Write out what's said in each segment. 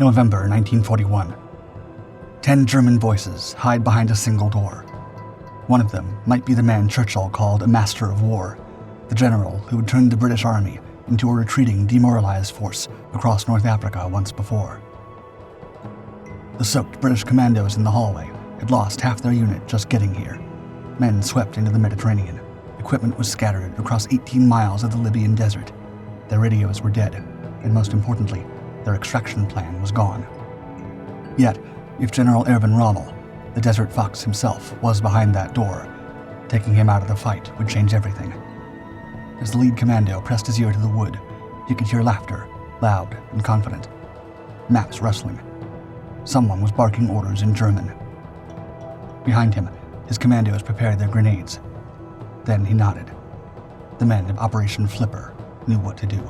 November 1941. 10 German voices hide behind a single door. One of them might be the man Churchill called a master of war, the general who had turned the British Army into a retreating, demoralized force across North Africa once before. The soaked British commandos in the hallway had lost half their unit just getting here. Men swept into the Mediterranean. Equipment was scattered across 18 miles of the Libyan desert. Their radios were dead, and most importantly, their extraction plan was gone. Yet, if General Erwin Rommel, the Desert Fox himself, was behind that door, taking him out of the fight would change everything. As the lead commando pressed his ear to the wood, he could hear laughter, loud and confident. Maps rustling. Someone was barking orders in German. Behind him, his commandos prepared their grenades. Then he nodded. The men of Operation Flipper knew what to do.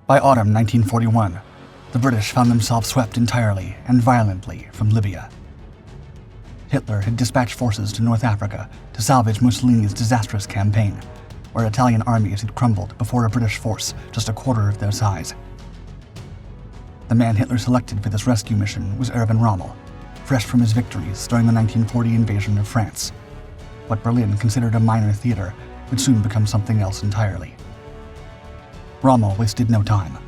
By autumn 1941, the British found themselves swept entirely and violently from Libya. Hitler had dispatched forces to North Africa to salvage Mussolini's disastrous campaign, where Italian armies had crumbled before a British force just a quarter of their size. The man Hitler selected for this rescue mission was Erwin Rommel, fresh from his victories during the 1940 invasion of France. What Berlin considered a minor theater would soon become something else entirely. Rommel wasted no time.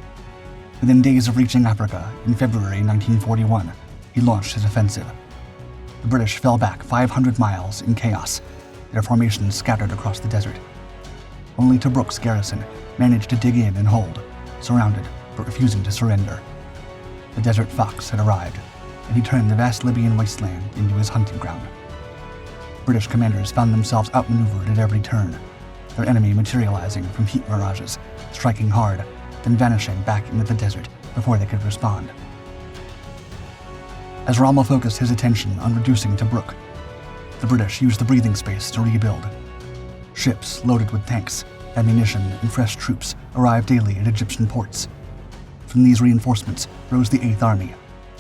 Within days of reaching Africa in February 1941, he launched his offensive. The British fell back 500 miles in chaos, their formations scattered across the desert. Only Tobruk's garrison managed to dig in and hold, surrounded but refusing to surrender. The Desert Fox had arrived, and he turned the vast Libyan wasteland into his hunting ground. British commanders found themselves outmaneuvered at every turn, their enemy materializing from heat mirages, striking hard, then vanishing back into the desert before they could respond. As Rommel focused his attention on reducing Tobruk, the British used the breathing space to rebuild. Ships loaded with tanks, ammunition, and fresh troops arrived daily at Egyptian ports. From these reinforcements rose the 8th Army,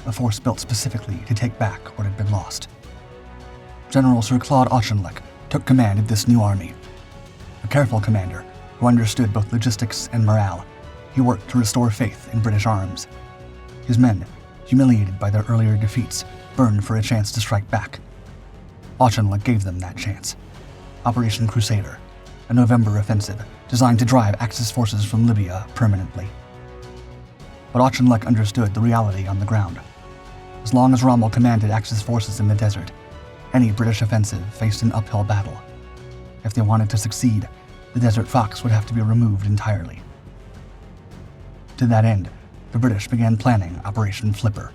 a force built specifically to take back what had been lost. General Sir Claude Auchinleck took command of this new army. A careful commander who understood both logistics and morale, he worked to restore faith in British arms. His men, humiliated by their earlier defeats, burned for a chance to strike back. Auchinleck gave them that chance. Operation Crusader, a November offensive designed to drive Axis forces from Libya permanently. But Auchinleck understood the reality on the ground. As long as Rommel commanded Axis forces in the desert, any British offensive faced an uphill battle. If they wanted to succeed, the Desert Fox would have to be removed entirely. To that end, the British began planning Operation Flipper.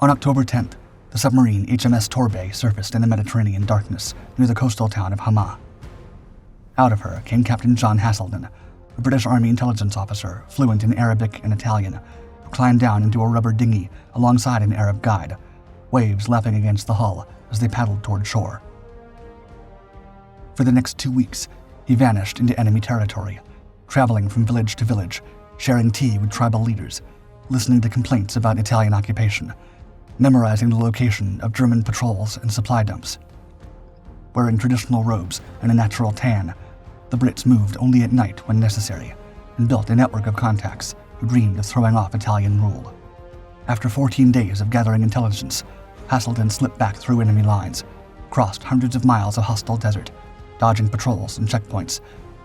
On October 10th, the submarine HMS Torbay surfaced in the Mediterranean darkness near the coastal town of Hama. Out of her came Captain John Haselden, a British Army intelligence officer fluent in Arabic and Italian, who climbed down into a rubber dinghy alongside an Arab guide, waves lapping against the hull as they paddled toward shore. For the next 2 weeks, he vanished into enemy territory, traveling from village to village, sharing tea with tribal leaders, listening to complaints about Italian occupation, memorizing the location of German patrols and supply dumps. Wearing traditional robes and a natural tan, the Brits moved only at night when necessary, and built a network of contacts who dreamed of throwing off Italian rule. After 14 days of gathering intelligence, Haselden slipped back through enemy lines, crossed hundreds of miles of hostile desert, dodging patrols and checkpoints,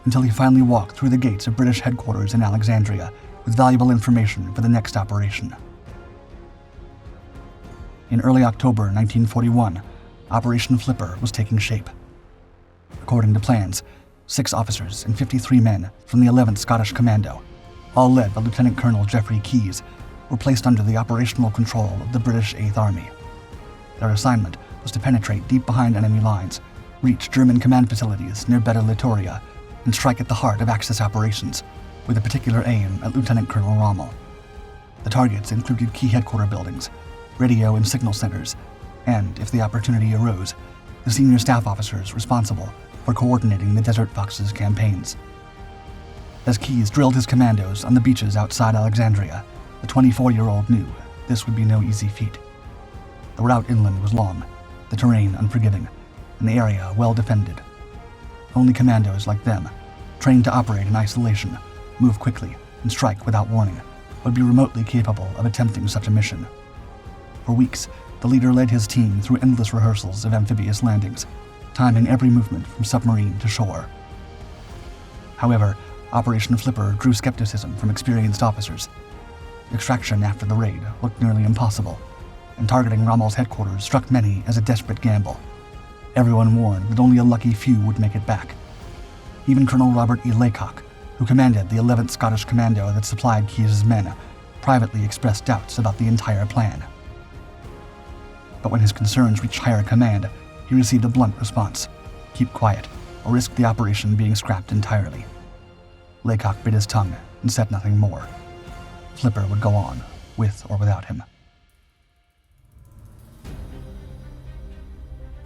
until he finally walked through the gates of British headquarters in Alexandria with valuable information for the next operation. In early October 1941, Operation Flipper was taking shape. According to plans, 6 officers and 53 men from the 11th Scottish Commando, all led by Lieutenant Colonel Geoffrey Keyes, were placed under the operational control of the British 8th Army. Their assignment was to penetrate deep behind enemy lines, reach German command facilities near Beta Littoria, and strike at the heart of Axis operations, with a particular aim at Lieutenant Colonel Rommel. The targets included key headquarter buildings, radio and signal centers, and, if the opportunity arose, the senior staff officers responsible for coordinating the Desert Fox's campaigns. As Keyes drilled his commandos on the beaches outside Alexandria, the 24-year-old knew this would be no easy feat. The route inland was long, the terrain unforgiving, an area well defended. Only commandos like them, trained to operate in isolation, move quickly, and strike without warning, would be remotely capable of attempting such a mission. For weeks, the leader led his team through endless rehearsals of amphibious landings, timing every movement from submarine to shore. However, Operation Flipper drew skepticism from experienced officers. Extraction after the raid looked nearly impossible, and targeting Rommel's headquarters struck many as a desperate gamble. Everyone warned that only a lucky few would make it back. Even Colonel Robert E. Laycock, who commanded the 11th Scottish Commando that supplied Keyes' men, privately expressed doubts about the entire plan. But when his concerns reached higher command, he received a blunt response: keep quiet, or risk the operation being scrapped entirely. Laycock bit his tongue and said nothing more. Flipper would go on, with or without him.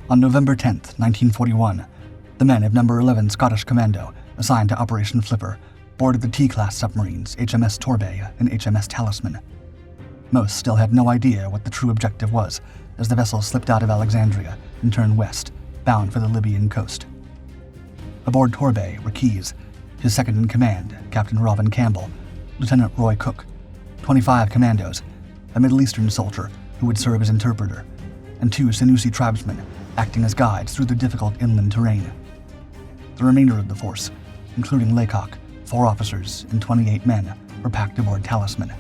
On November 10, 1941, the men of No. 11 Scottish Commando, assigned to Operation Flipper, boarded the T-class submarines HMS Torbay and HMS Talisman. Most still had no idea what the true objective was, as the vessel slipped out of Alexandria and turned west, bound for the Libyan coast. Aboard Torbay were Keyes, his second-in-command, Captain Robin Campbell, Lieutenant Roy Cook, 25 commandos, a Middle Eastern soldier who would serve as interpreter, and 2 Senussi tribesmen acting as guides through the difficult inland terrain. The remainder of the force, including Laycock, 4 officers, and 28 men, were packed aboard Talisman.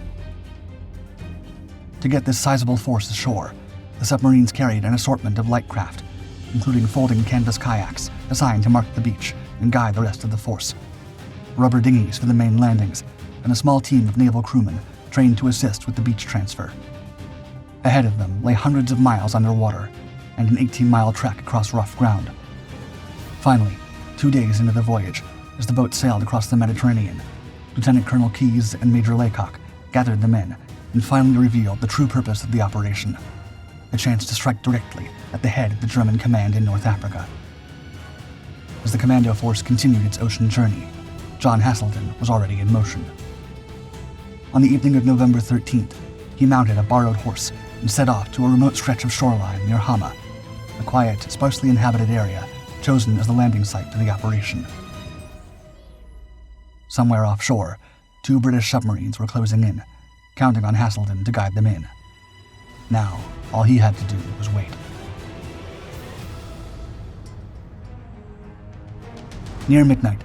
To get this sizable force ashore, the submarines carried an assortment of light craft, including folding canvas kayaks assigned to mark the beach and guide the rest of the force, rubber dinghies for the main landings, and a small team of naval crewmen trained to assist with the beach transfer. Ahead of them lay hundreds of miles underwater and an 18-mile trek across rough ground. Finally, 2 days into the voyage, as the boat sailed across the Mediterranean, Lieutenant Colonel Keyes and Major Laycock gathered the men and finally revealed the true purpose of the operation: a chance to strike directly at the head of the German command in North Africa. As the commando force continued its ocean journey, John Haselden was already in motion. On the evening of November 13th, he mounted a borrowed horse and set off to a remote stretch of shoreline near Hama, a quiet, sparsely inhabited area chosen as the landing site for the operation. Somewhere offshore, 2 British submarines were closing in, counting on Haselden to guide them in. Now, all he had to do was wait. Near midnight,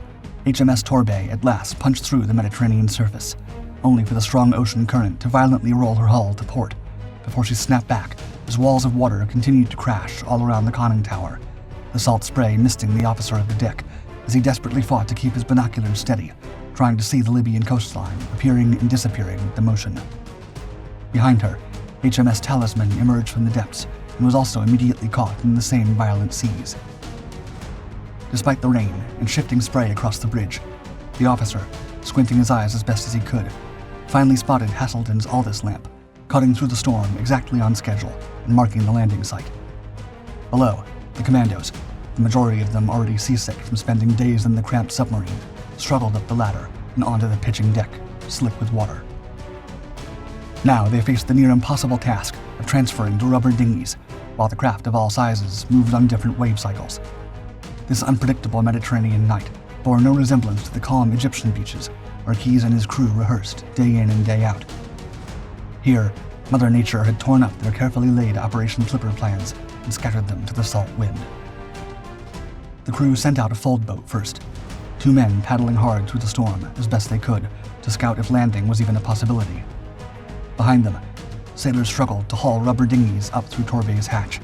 HMS Torbay at last punched through the Mediterranean surface, only for the strong ocean current to violently roll her hull to port, before she snapped back as walls of water continued to crash all around the conning tower, the salt spray misting the officer of the deck as he desperately fought to keep his binoculars steady, trying to see the Libyan coastline appearing and disappearing with the motion. Behind her, HMS Talisman emerged from the depths and was also immediately caught in the same violent seas. Despite the rain and shifting spray across the bridge, the officer, squinting his eyes as best as he could, finally spotted Haselden's Aldous lamp, cutting through the storm exactly on schedule and marking the landing site. Below, the commandos, the majority of them already seasick from spending days in the cramped submarine, struggled up the ladder and onto the pitching deck, slick with water. Now they faced the near impossible task of transferring to rubber dinghies, while the craft of all sizes moved on different wave cycles. This unpredictable Mediterranean night bore no resemblance to the calm Egyptian beaches where Keyes and his crew rehearsed day in and day out. Here, Mother Nature had torn up their carefully laid Operation Flipper plans and scattered them to the salt wind. The crew sent out a fold boat first, 2 men paddling hard through the storm as best they could to scout if landing was even a possibility. Behind them, sailors struggled to haul rubber dinghies up through Torbay's hatch,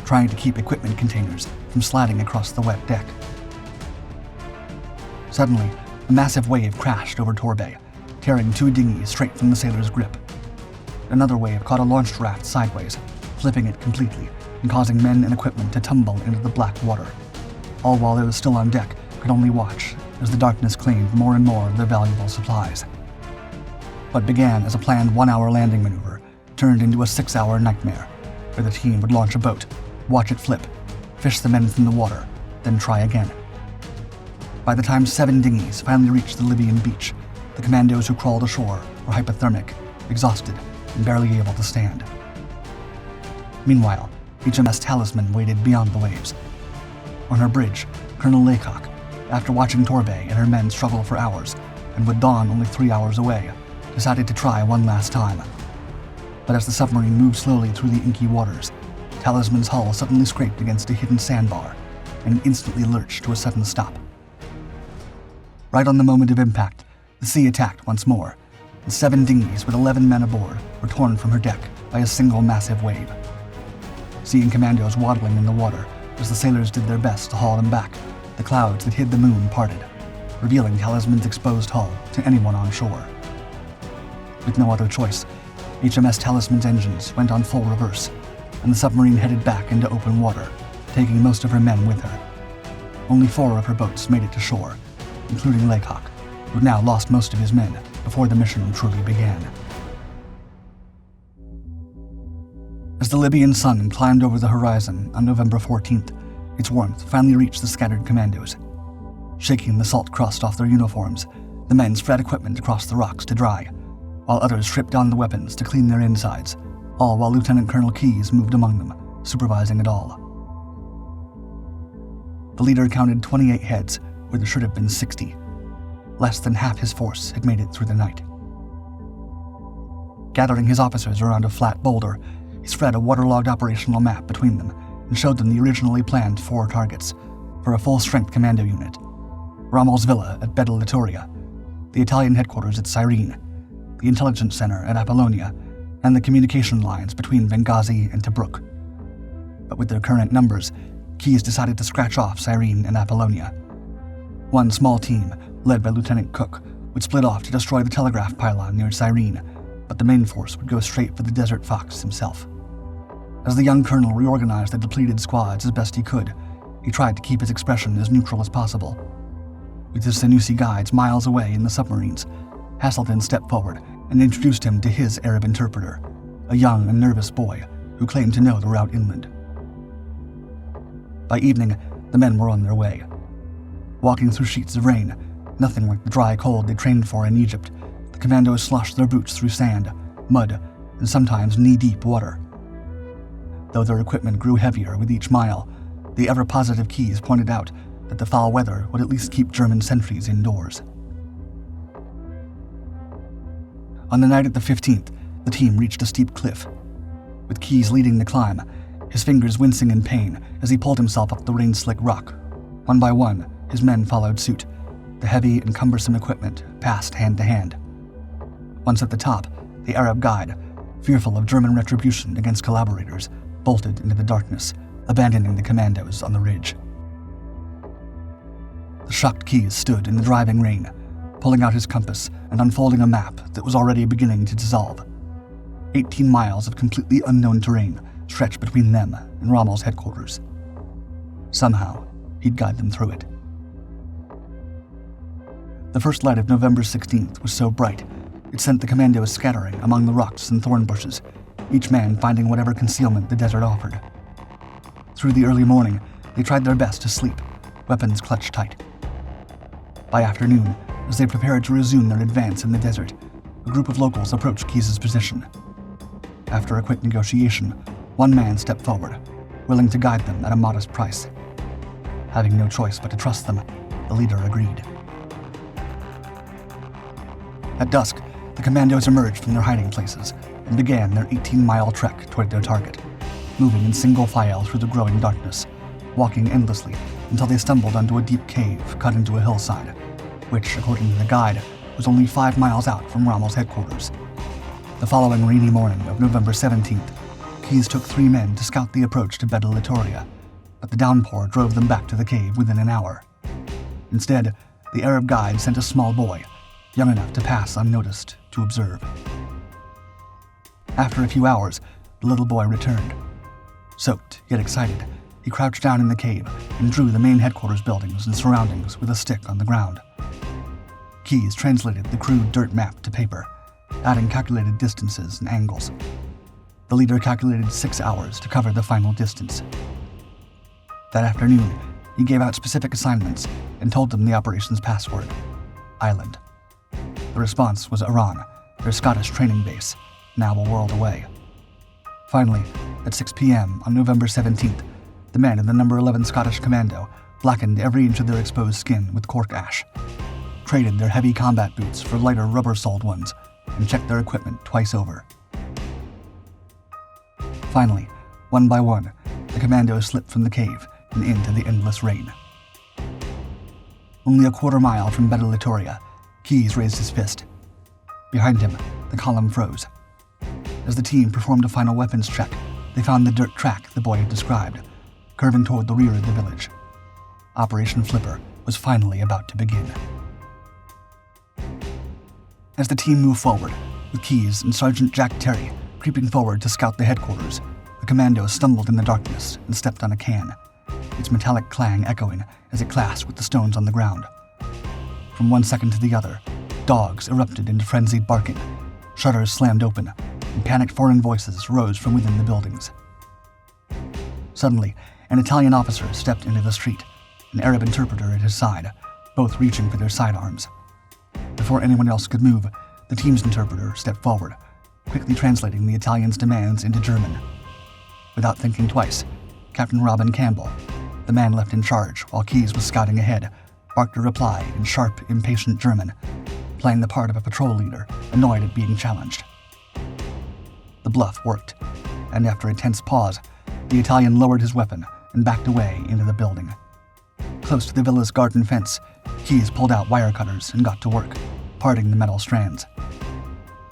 trying to keep equipment containers from sliding across the wet deck. Suddenly, a massive wave crashed over Torbay, tearing 2 dinghies straight from the sailors' grip. Another wave caught a launched raft sideways, flipping it completely and causing men and equipment to tumble into the black water, all while those still on deck could only watch as the darkness claimed more and more of their valuable supplies. What began as a planned 1-hour landing maneuver turned into a 6-hour nightmare, where the team would launch a boat, watch it flip, fish the men from the water, then try again. By the time 7 dinghies finally reached the Libyan beach, the commandos who crawled ashore were hypothermic, exhausted, and barely able to stand. Meanwhile, HMS Talisman waited beyond the waves, On her bridge, Colonel Laycock, after watching Torbay and her men struggle for hours, and with dawn only 3 hours away, decided to try one last time. But as the submarine moved slowly through the inky waters, Talisman's hull suddenly scraped against a hidden sandbar, and instantly lurched to a sudden stop. Right on the moment of impact, the sea attacked once more, and 7 dinghies with 11 men aboard were torn from her deck by a single massive wave. Seeing Commandos waddling in the water as the sailors did their best to haul them back, the clouds that hid the moon parted, revealing Talisman's exposed hull to anyone on shore. With no other choice, HMS Talisman's engines went on full reverse, and the submarine headed back into open water, taking most of her men with her. Only 4 of her boats made it to shore, including Laycock, who had now lost most of his men before the mission truly began. As the Libyan sun climbed over the horizon on November 14th, its warmth finally reached the scattered commandos. Shaking the salt crust off their uniforms, the men spread equipment across the rocks to dry, while others stripped on the weapons to clean their insides, all while Lieutenant Colonel Keyes moved among them, supervising it all. The leader counted 28 heads, where there should have been 60. Less than half his force had made it through the night. Gathering his officers around a flat boulder, he spread a waterlogged operational map between them and showed them the originally planned 4 targets for a full-strength commando unit: Rommel's villa at Beda Litoria, the Italian headquarters at Cyrene, the intelligence center at Apollonia, and the communication lines between Benghazi and Tobruk. But with their current numbers, Keyes decided to scratch off Cyrene and Apollonia. One small team, led by Lieutenant Cook, would split off to destroy the telegraph pylon near Cyrene, but the main force would go straight for the Desert Fox himself. As the young colonel reorganized the depleted squads as best he could, he tried to keep his expression as neutral as possible. With his Senussi guides miles away in the submarines, Haselden stepped forward and introduced him to his Arab interpreter, a young and nervous boy who claimed to know the route inland. By evening, the men were on their way. Walking through sheets of rain, nothing like the dry cold they trained for in Egypt, the commandos sloshed their boots through sand, mud, and sometimes knee-deep water. Though their equipment grew heavier with each mile, the ever-positive Keyes pointed out that the foul weather would at least keep German sentries indoors. On the night of the 15th, the team reached a steep cliff. With Keyes leading the climb, his fingers wincing in pain as he pulled himself up the rain-slick rock. One by one, his men followed suit. The heavy and cumbersome equipment passed hand to hand. Once at the top, the Arab guide, fearful of German retribution against collaborators, bolted into the darkness, abandoning the commandos on the ridge. The shocked Keyes stood in the driving rain, pulling out his compass and unfolding a map that was already beginning to dissolve. 18 miles of completely unknown terrain stretched between them and Rommel's headquarters. Somehow, he'd guide them through it. The first light of November 16th was so bright, it sent the commandos scattering among the rocks and thorn bushes, each man finding whatever concealment the desert offered. Through the early morning, they tried their best to sleep, weapons clutched tight. By afternoon, as they prepared to resume their advance in the desert, a group of locals approached Keyes' position. After a quick negotiation, one man stepped forward, willing to guide them at a modest price. Having no choice but to trust them, the leader agreed. At dusk, the commandos emerged from their hiding places and began their 18-mile trek toward their target, moving in single file through the growing darkness, walking endlessly until they stumbled onto a deep cave cut into a hillside, which, according to the guide, was only 5 miles out from Rommel's headquarters. The following rainy morning of November 17th, Keyes took 3 men to scout the approach to Beda Litoria, but the downpour drove them back to the cave within an hour. Instead, the Arab guide sent a small boy, young enough to pass unnoticed, to observe. After a few hours, the little boy returned. Soaked, yet excited, he crouched down in the cave and drew the main headquarters buildings and surroundings with a stick on the ground. Keyes translated the crude dirt map to paper, adding calculated distances and angles. The leader calculated 6 hours to cover the final distance. That afternoon, he gave out specific assignments and told them the operation's password: Island. The response was Iran, their Scottish training base, now a world away. Finally, at 6 p.m. on November 17th, The men in the number 11 Scottish Commando blackened every inch of their exposed skin with cork ash, traded their heavy combat boots for lighter rubber-soled ones, and checked their equipment twice over. Finally, one by one, the commandos slipped from the cave and into the endless rain. Only a quarter-mile from Beta Litoria, Keyes raised his fist. Behind him, the column froze. As the team performed a final weapons check, they found the dirt track the boy had described, curving toward the rear of the village. Operation Flipper was finally about to begin. As the team moved forward, with Keyes and Sergeant Jack Terry creeping forward to scout the headquarters, the commandos stumbled in the darkness and stepped on a can, its metallic clang echoing as it clashed with the stones on the ground. From one second to the other, dogs erupted into frenzied barking, shutters slammed open, and panicked foreign voices rose from within the buildings. Suddenly, an Italian officer stepped into the street, an Arab interpreter at his side, both reaching for their sidearms. Before anyone else could move, the team's interpreter stepped forward, quickly translating the Italian's demands into German. Without thinking twice, Captain Robin Campbell, the man left in charge while Keyes was scouting ahead, barked a reply in sharp, impatient German, playing the part of a patrol leader, annoyed at being challenged. The bluff worked, and after a tense pause, the Italian lowered his weapon and backed away into the building. Close to the villa's garden fence, Keyes pulled out wire cutters and got to work, parting the metal strands.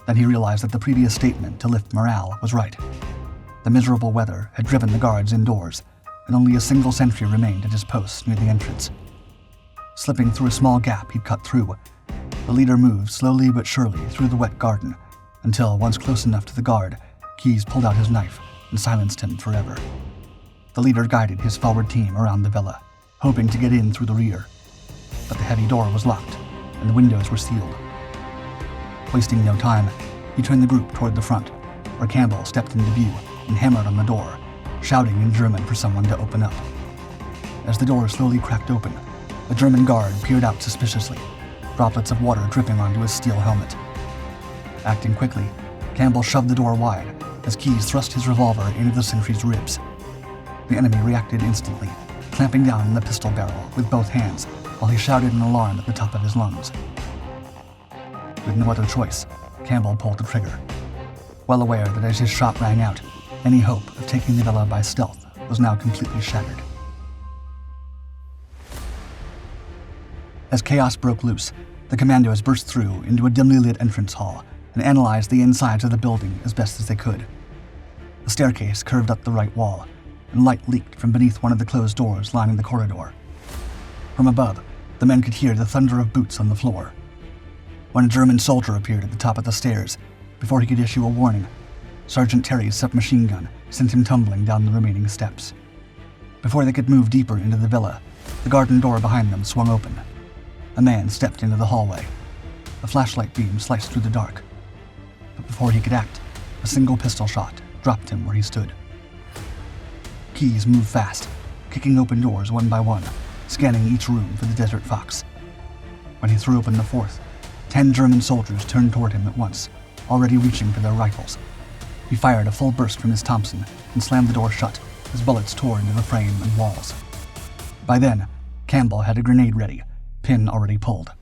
Then he realized that the previous statement to lift morale was right. The miserable weather had driven the guards indoors, and only a single sentry remained at his post near the entrance. Slipping through a small gap he'd cut through, the leader moved slowly but surely through the wet garden, until, once close enough to the guard, Keyes pulled out his knife and silenced him forever. The leader guided his forward team around the villa, hoping to get in through the rear. But the heavy door was locked, and the windows were sealed. Wasting no time, he turned the group toward the front, where Campbell stepped into view and hammered on the door, shouting in German for someone to open up. As the door slowly cracked open, a German guard peered out suspiciously, droplets of water dripping onto his steel helmet. Acting quickly, Campbell shoved the door wide as Keyes thrust his revolver into the sentry's ribs. The enemy reacted instantly, clamping down on the pistol barrel with both hands while he shouted an alarm at the top of his lungs. With no other choice, Campbell pulled the trigger, well aware that as his shot rang out, any hope of taking the villa by stealth was now completely shattered. As chaos broke loose, the commandos burst through into a dimly lit entrance hall and analyzed the insides of the building as best as they could. The staircase curved up the right wall, and light leaked from beneath one of the closed doors lining the corridor. From above, the men could hear the thunder of boots on the floor. When a German soldier appeared at the top of the stairs, before he could issue a warning, Sergeant Terry's submachine gun sent him tumbling down the remaining steps. Before they could move deeper into the villa, the garden door behind them swung open. A man stepped into the hallway. A flashlight beam sliced through the dark. But before he could act, a single pistol shot dropped him where he stood. Keyes moved fast, kicking open doors one by one, scanning each room for the Desert Fox. When he threw open the fourth, 10 German soldiers turned toward him at once, already reaching for their rifles. He fired a full burst from his Thompson and slammed the door shut as bullets tore into the frame and walls. By then, Campbell had a grenade ready, pin already pulled.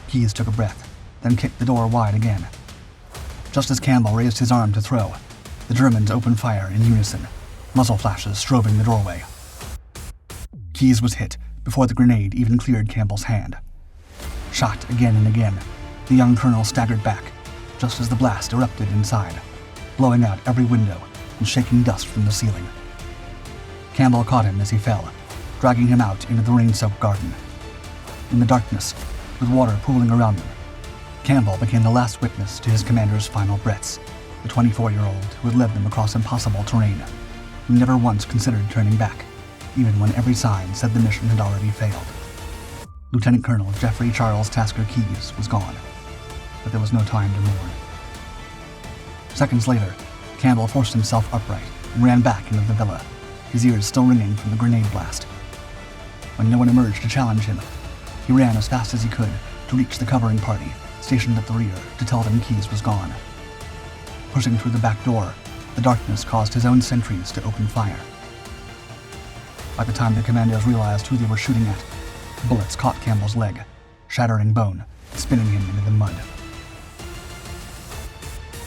Keyes took a breath, then kicked the door wide again. Just as Campbell raised his arm to throw, the Germans opened fire in unison, muzzle flashes strobing the doorway. Keyes was hit before the grenade even cleared Campbell's hand. Shot again and again, the young colonel staggered back, just as the blast erupted inside, blowing out every window and shaking dust from the ceiling. Campbell caught him as he fell, dragging him out into the rain-soaked garden. In the darkness, with water pooling around them, Campbell became the last witness to his commander's final breaths, the 24-year-old who had led them across impossible terrain, who never once considered turning back, even when every sign said the mission had already failed. Lieutenant Colonel Jeffrey Charles Tasker Keyes was gone, but there was no time to mourn. Seconds later, Campbell forced himself upright and ran back into the villa, his ears still ringing from the grenade blast. When no one emerged to challenge him, he ran as fast as he could to reach the covering party stationed at the rear to tell them Keyes was gone. Pushing through the back door, the darkness caused his own sentries to open fire. By the time the commandos realized who they were shooting at, bullets caught Campbell's leg, shattering bone, spinning him into the mud.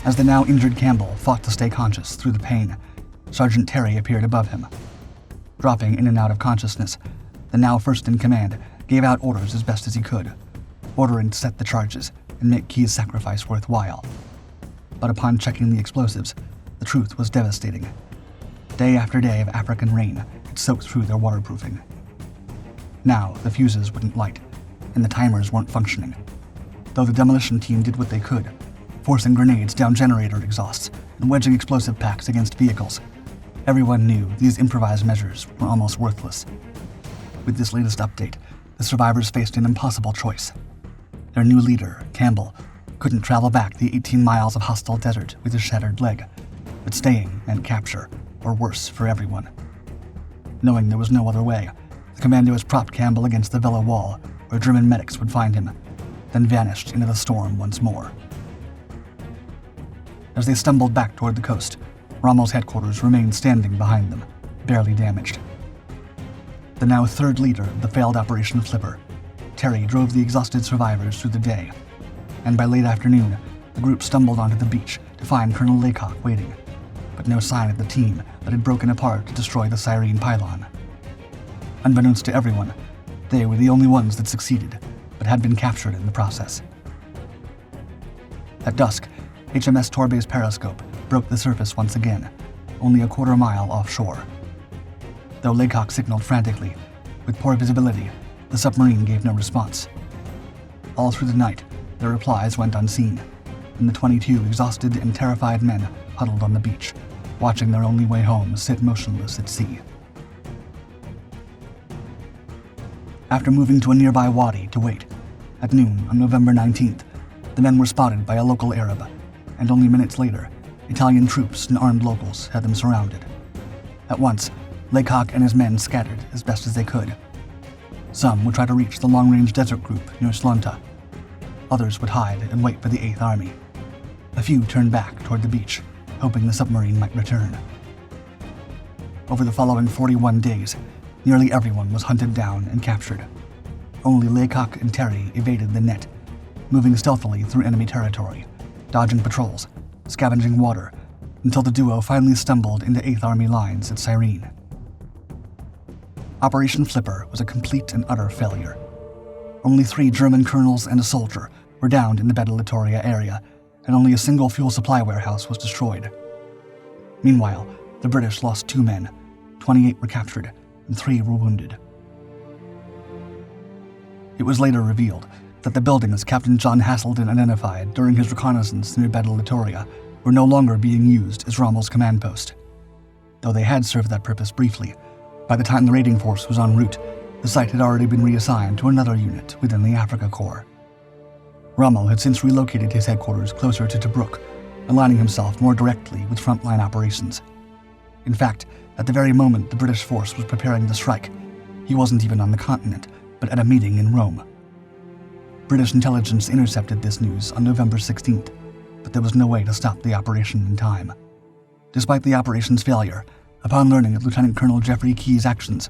As the now injured Campbell fought to stay conscious through the pain, Sergeant Terry appeared above him. Dropping in and out of consciousness, the now first in command gave out orders as best as he could, ordering to set the charges and make Keyes' sacrifice worthwhile. But upon checking the explosives, the truth was devastating. Day after day of African rain had soaked through their waterproofing. Now the fuses wouldn't light, and the timers weren't functioning. Though the demolition team did what they could, forcing grenades down generator exhausts and wedging explosive packs against vehicles, everyone knew these improvised measures were almost worthless. With this latest update, the survivors faced an impossible choice. Their new leader, Campbell, couldn't travel back the 18 miles of hostile desert with his shattered leg, but staying meant capture, or worse for everyone. Knowing there was no other way, the commandos propped Campbell against the villa wall where German medics would find him, then vanished into the storm once more. As they stumbled back toward the coast, Rommel's headquarters remained standing behind them, barely damaged. The now third leader of the failed Operation Flipper, Terry drove the exhausted survivors through the day, and by late afternoon, the group stumbled onto the beach to find Colonel Laycock waiting, but no sign of the team that had broken apart to destroy the Cyrene pylon. Unbeknownst to everyone, they were the only ones that succeeded, but had been captured in the process. At dusk, HMS Torbay's periscope broke the surface once again, only a quarter mile offshore. Though Laycock signaled frantically, with poor visibility, the submarine gave no response. All through the night, their replies went unseen, and the 22 exhausted and terrified men huddled on the beach, watching their only way home sit motionless at sea. After moving to a nearby wadi to wait, at noon on November 19th, the men were spotted by a local Arab, and only minutes later, Italian troops and armed locals had them surrounded. At once, Laycock and his men scattered as best as they could. Some would try to reach the long-range desert group near Slunta. Others would hide and wait for the 8th Army. A few turned back toward the beach, hoping the submarine might return. Over the following 41 days, nearly everyone was hunted down and captured. Only Laycock and Terry evaded the net, moving stealthily through enemy territory, dodging patrols, scavenging water, until the duo finally stumbled into 8th Army lines at Cyrene. Operation Flipper was a complete and utter failure. Only 3 German colonels and a soldier were downed in the Beta Litoria area, and only a single fuel supply warehouse was destroyed. Meanwhile, the British lost 2 men, 28 were captured, and 3 were wounded. It was later revealed that the buildings Captain John Haselden identified during his reconnaissance near Beta Litoria were no longer being used as Rommel's command post. Though they had served that purpose briefly, by the time the raiding force was en route, the site had already been reassigned to another unit within the Africa Corps. Rommel had since relocated his headquarters closer to Tobruk, aligning himself more directly with frontline operations. In fact, at the very moment the British force was preparing to strike, he wasn't even on the continent, but at a meeting in Rome. British intelligence intercepted this news on November 16th, but there was no way to stop the operation in time. Despite the operation's failure, upon learning of Lieutenant Colonel Jeffrey Keyes' actions,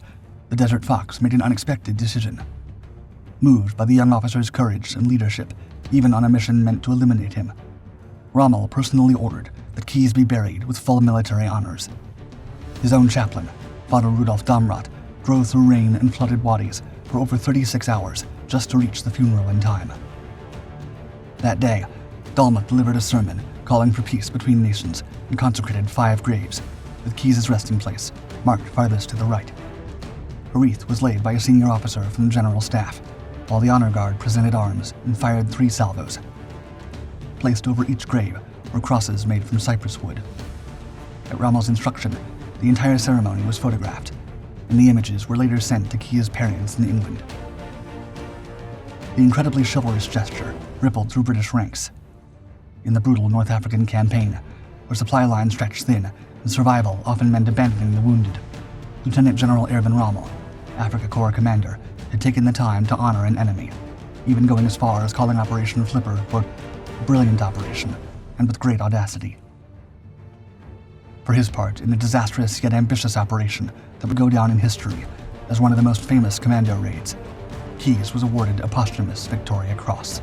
the Desert Fox made an unexpected decision. Moved by the young officer's courage and leadership, even on a mission meant to eliminate him, Rommel personally ordered that Keyes be buried with full military honors. His own chaplain, Father Rudolf Damrat, drove through rain and flooded wadis for over 36 hours just to reach the funeral in time. That day, Dalmat delivered a sermon calling for peace between nations and consecrated 5 graves, with Keyes' resting place marked farthest to the right. A wreath was laid by a senior officer from the general staff, while the honor guard presented arms and fired 3 salvos. Placed over each grave were crosses made from cypress wood. At Rommel's instruction, the entire ceremony was photographed, and the images were later sent to Keyes' parents in England. The incredibly chivalrous gesture rippled through British ranks. In the brutal North African campaign, where supply lines stretched thin and survival often meant abandoning the wounded, Lieutenant General Erwin Rommel, Africa Corps commander, had taken the time to honor an enemy, even going as far as calling Operation Flipper, quote, a brilliant operation, and with great audacity. for his part in a disastrous yet ambitious operation that would go down in history as one of the most famous commando raids. Keyes was awarded a posthumous Victoria Cross.